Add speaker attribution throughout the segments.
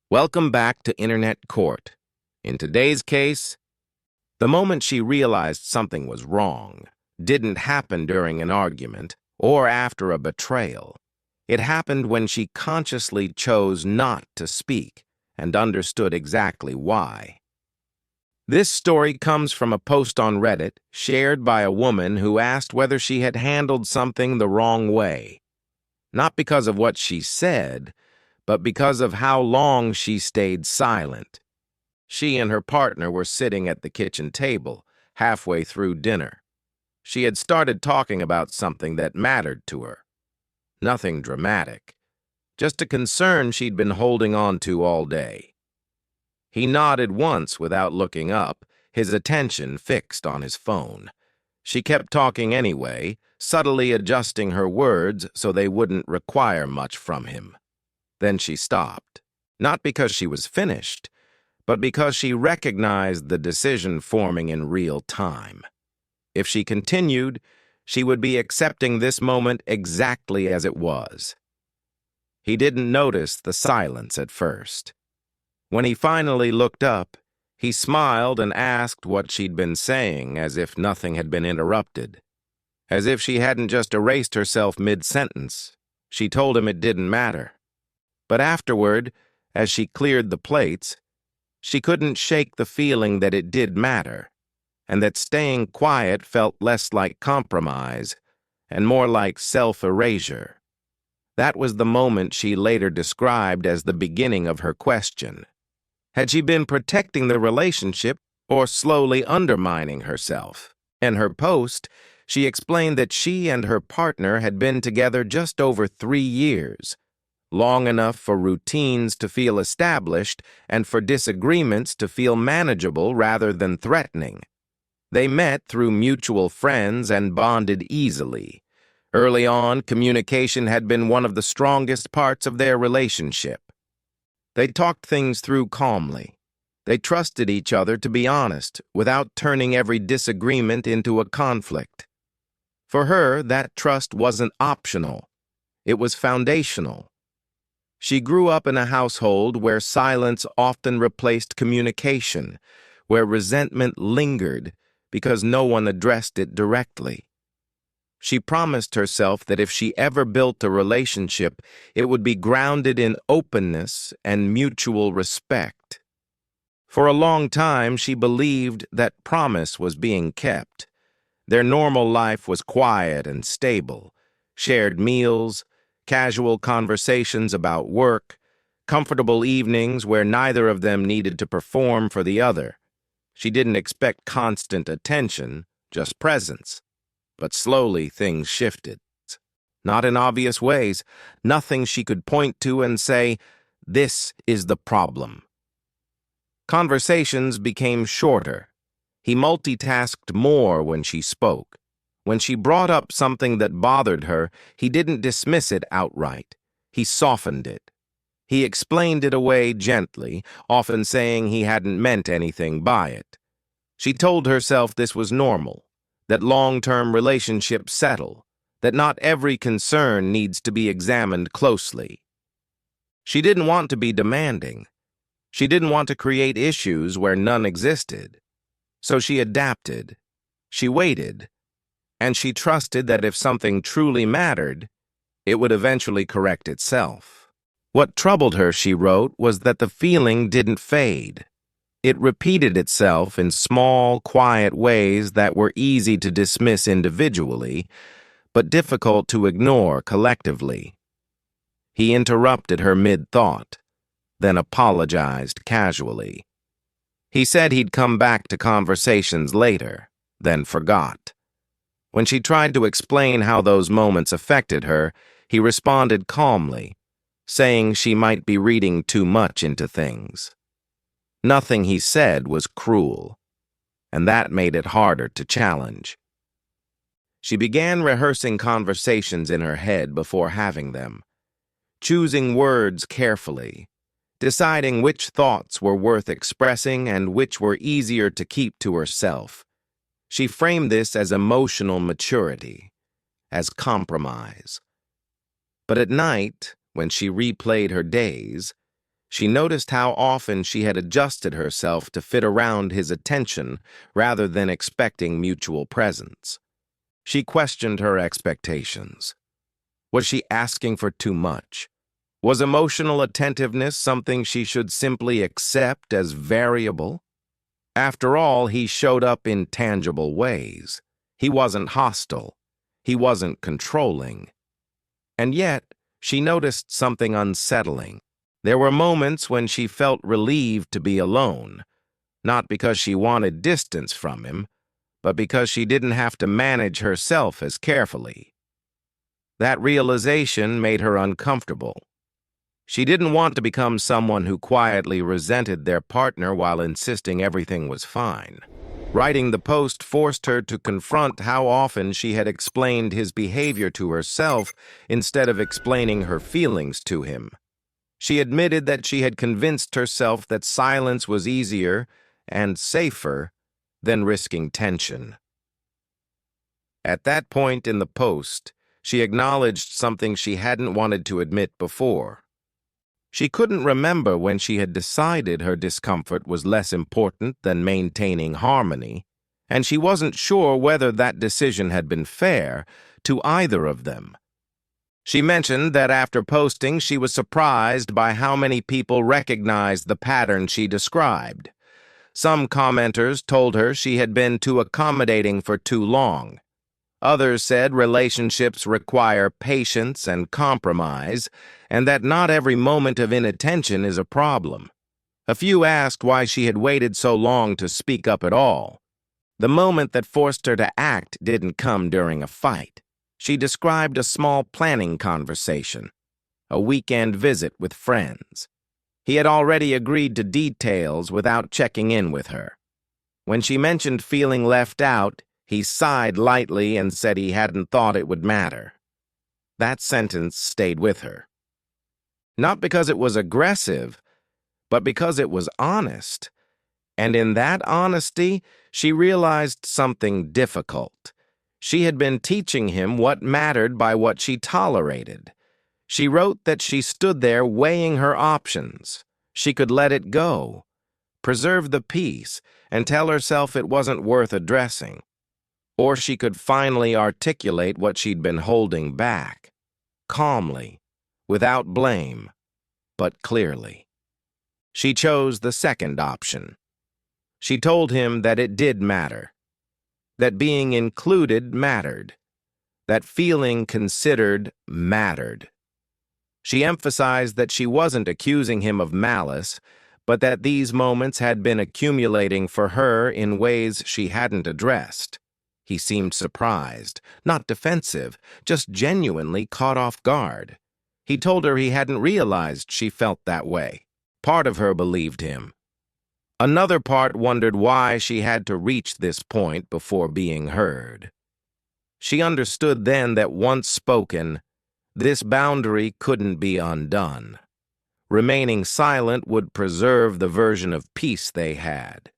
Speaker 1: Welcome back to Internet Court. In today's case, the moment she realized something was wrong didn't happen during an argument or after a betrayal. It happened when she consciously chose not to speak and understood exactly why. This story comes from a post on Reddit shared by a woman who asked whether she had handled something the wrong way. Not because of what she said, but because of how long she stayed silent. She and her partner were sitting at the kitchen table, halfway through dinner. She had started talking about something that mattered to her. Nothing dramatic, just a concern she'd been holding on to all day. He nodded once without looking up, his attention fixed on his phone. She kept talking anyway, subtly adjusting her words so they wouldn't require much from him. Then she stopped, not because she was finished, but because she recognized the decision forming in real time. If she continued, she would be accepting this moment exactly as it was. He didn't notice the silence at first. When he finally looked up, he smiled and asked what she'd been saying as if nothing had been interrupted. As if she hadn't just erased herself mid-sentence, she told him it didn't matter. But afterward, as she cleared the plates, she couldn't shake the feeling that it did matter, and that staying quiet felt less like compromise and more like self-erasure. That was the moment she later described as the beginning of her question. Had she been protecting the relationship or slowly undermining herself? In her post, she explained that she and her partner had been together just over 3 years, long enough for routines to feel established and for disagreements to feel manageable rather than threatening. They met through mutual friends and bonded easily. Early on, communication had been one of the strongest parts of their relationship. They talked things through calmly. They trusted each other to be honest without turning every disagreement into a conflict. For her, that trust wasn't optional. It was foundational. She grew up in a household where silence often replaced communication, where resentment lingered because no one addressed it directly. She promised herself that if she ever built a relationship, it would be grounded in openness and mutual respect. For a long time, she believed that promise was being kept. Their normal life was quiet and stable, shared meals, casual conversations about work, comfortable evenings where neither of them needed to perform for the other. She didn't expect constant attention, just presence. But slowly things shifted. Not in obvious ways, nothing she could point to and say, "This is the problem." Conversations became shorter. He multitasked more when she spoke. When she brought up something that bothered her, he didn't dismiss it outright. He softened it. He explained it away gently, often saying he hadn't meant anything by it. She told herself this was normal, that long-term relationships settle, that not every concern needs to be examined closely. She didn't want to be demanding. She didn't want to create issues where none existed. So she adapted. She waited. And she trusted that if something truly mattered, it would eventually correct itself. What troubled her, she wrote, was that the feeling didn't fade. It repeated itself in small, quiet ways that were easy to dismiss individually, but difficult to ignore collectively. He interrupted her mid-thought, then apologized casually. He said he'd come back to conversations later, then forgot. When she tried to explain how those moments affected her, he responded calmly, saying she might be reading too much into things. Nothing he said was cruel, and that made it harder to challenge. She began rehearsing conversations in her head before having them, choosing words carefully, deciding which thoughts were worth expressing and which were easier to keep to herself. She framed this as emotional maturity, as compromise. But at night, when she replayed her days, She noticed how often she had adjusted herself to fit around his attention rather than expecting mutual presence. She questioned her expectations. Was she asking for too much? Was emotional attentiveness something she should simply accept as variable? After all, he showed up in tangible ways. He wasn't hostile. He wasn't controlling. And yet, she noticed something unsettling. There were moments when she felt relieved to be alone, not because she wanted distance from him, but because she didn't have to manage herself as carefully. That realization made her uncomfortable. She didn't want to become someone who quietly resented their partner while insisting everything was fine. Writing the post forced her to confront how often she had explained his behavior to herself instead of explaining her feelings to him. She admitted that she had convinced herself that silence was easier and safer than risking tension. At that point in the post, she acknowledged something she hadn't wanted to admit before. She couldn't remember when she had decided her discomfort was less important than maintaining harmony, and she wasn't sure whether that decision had been fair to either of them. She mentioned that after posting, she was surprised by how many people recognized the pattern she described. Some commenters told her she had been too accommodating for too long. Others said relationships require patience and compromise, and that not every moment of inattention is a problem. A few asked why she had waited so long to speak up at all. The moment that forced her to act didn't come during a fight. She described a small planning conversation, a weekend visit with friends. He had already agreed to details without checking in with her. When she mentioned feeling left out, he sighed lightly and said he hadn't thought it would matter. That sentence stayed with her. Not because it was aggressive, but because it was honest. And in that honesty, she realized something difficult. She had been teaching him what mattered by what she tolerated. She wrote that she stood there weighing her options. She could let it go, preserve the peace, and tell herself it wasn't worth addressing. Or she could finally articulate what she'd been holding back, calmly, without blame, but clearly. She chose the second option. She told him that it did matter, that being included mattered, that feeling considered mattered. She emphasized that she wasn't accusing him of malice, but that these moments had been accumulating for her in ways she hadn't addressed. He seemed surprised, not defensive, just genuinely caught off guard. He told her he hadn't realized she felt that way. Part of her believed him. Another part wondered why she had to reach this point before being heard. She understood then that once spoken, this boundary couldn't be undone. Remaining silent would preserve the version of peace they had.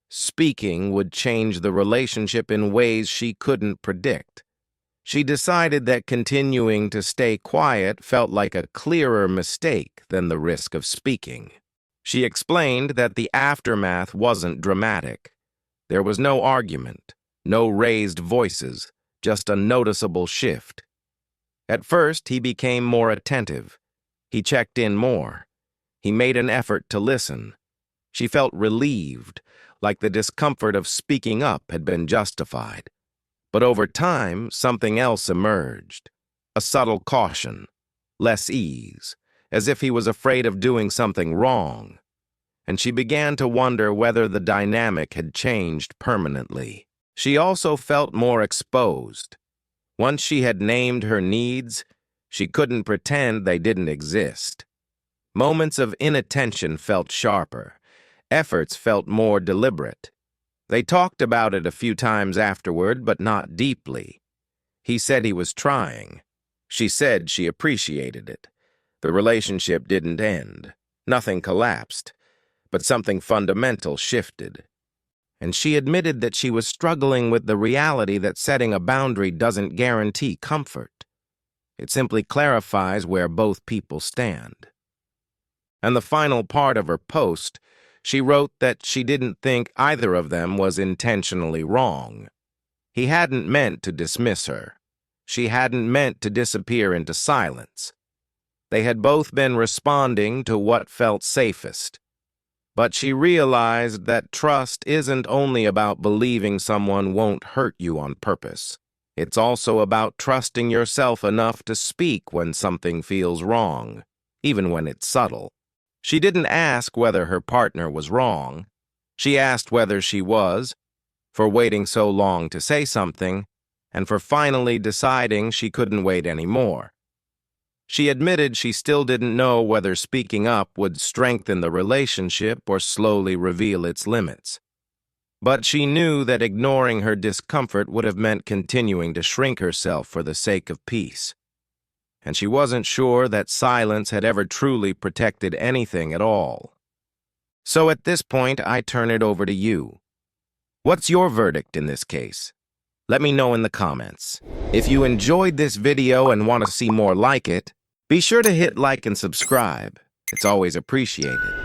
Speaker 1: Speaking would change the relationship in ways she couldn't predict. She decided that continuing to stay quiet felt like a clearer mistake than the risk of speaking. She explained that the aftermath wasn't dramatic. There was no argument, no raised voices, just a noticeable shift. At first, he became more attentive. He checked in more. He made an effort to listen. She felt relieved, like the discomfort of speaking up had been justified. But over time, something else emerged. A subtle caution, less ease, as if he was afraid of doing something wrong. And she began to wonder whether the dynamic had changed permanently. She also felt more exposed. Once she had named her needs, she couldn't pretend they didn't exist. Moments of inattention felt sharper. Efforts felt more deliberate. They talked about it a few times afterward, but not deeply. He said he was trying. She said she appreciated it. The relationship didn't end. Nothing collapsed, but something fundamental shifted. And she admitted that she was struggling with the reality that setting a boundary doesn't guarantee comfort. It simply clarifies where both people stand. And the final part of her post, she wrote that she didn't think either of them was intentionally wrong. He hadn't meant to dismiss her. She hadn't meant to disappear into silence. They had both been responding to what felt safest. But she realized that trust isn't only about believing someone won't hurt you on purpose. It's also about trusting yourself enough to speak when something feels wrong, even when it's subtle. She didn't ask whether her partner was wrong. She asked whether she was, for waiting so long to say something, and for finally deciding she couldn't wait anymore. She admitted she still didn't know whether speaking up would strengthen the relationship or slowly reveal its limits. But she knew that ignoring her discomfort would have meant continuing to shrink herself for the sake of peace. And she wasn't sure that silence had ever truly protected anything at all. So at this point, I turn it over to you. What's your verdict in this case? Let me know in the comments. If you enjoyed this video and want to see more like it, be sure to hit like and subscribe. It's always appreciated.